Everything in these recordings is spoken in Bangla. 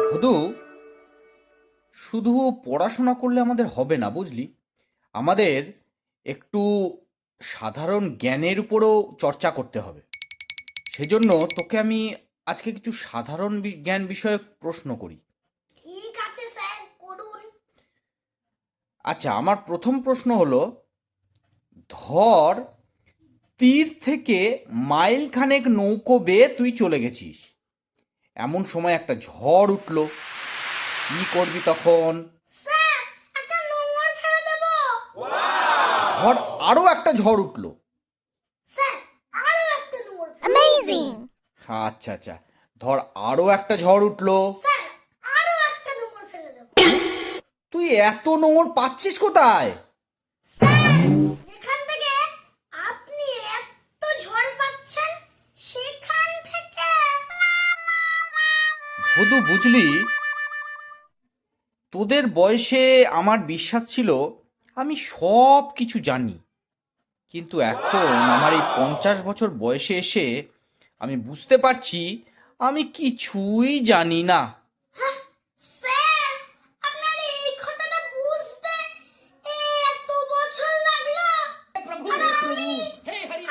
ভদু, শুধু পড়াশোনা করলে আমাদের হবে না, বুঝলি? আমাদের একটু সাধারণ জ্ঞানের উপরও চর্চা করতে হবে। সেজন্য তোকে আমি আজকে কিছু সাধারণ জ্ঞান বিষয়ক প্রশ্ন করি। ঠিক আছে স্যার, করুন। আচ্ছা, আমার প্রথম প্রশ্ন হলো, ধর তীর থেকে মাইল খানেক নৌকো বেয়ে তুই চলে গেছিস। এমন সময় একটা ঝড় উঠলো, কি করবি তখন? স্যার, একটা নোংর ফেলে দেব। ধর আরো একটা ঝড় উঠলো। স্যার, আরো একটা নোংর অ্যামেজিং। আচ্ছা আচ্ছা, ধর আরো একটা ঝড় উঠলো। স্যার, আরো একটা নোংর ফেলে দেব। তুই এত নোংর পাচ্ছিস কোথায়? স্যার, যেখান থেকে আপনি এত ঝড় পাচ্ছেন সেখান থেকে। ভদু, বুঝলি, তোদের বয়সে আমার বিশ্বাস ছিল আমি সব কিছু জানি, কিন্তু এখন আমার এই 50 বছর বয়সে এসে আমি বুঝতে পারছি আমি কিছুই জানি না। স্যার, আপনার এই কথাটা বুঝতে এত বছর লাগলো। আর আমি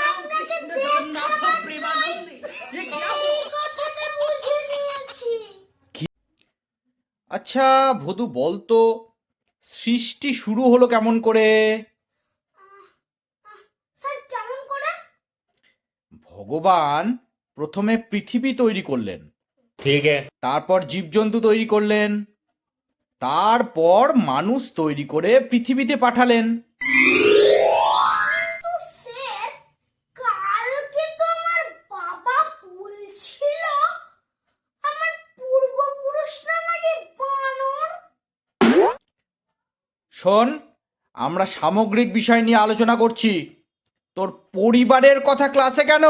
আপনাকে দেখা মাত্রই এই কথাটা বুঝে নিয়েছি। আচ্ছা ভদু, বলতো সৃষ্টি শুরু হলো কেমন করে? স্যার, কেমন করে? ভগবান প্রথমে পৃথিবী তৈরি করলেন, ठीक है। তারপর জীবজন্তু তৈরি করলেন, তারপর মানুষ তৈরি করে পৃথিবীতে পাঠালেন। কিন্তু স্যার, কালকে তো আমার বাবা বলছিল আমার পূর্বপুরুষরা নাকি বানর। শোন, আমরা সামগ্রিক বিষয় নিয়ে আলোচনা করছি, তোর পরিবারের কথা ক্লাসে কেন?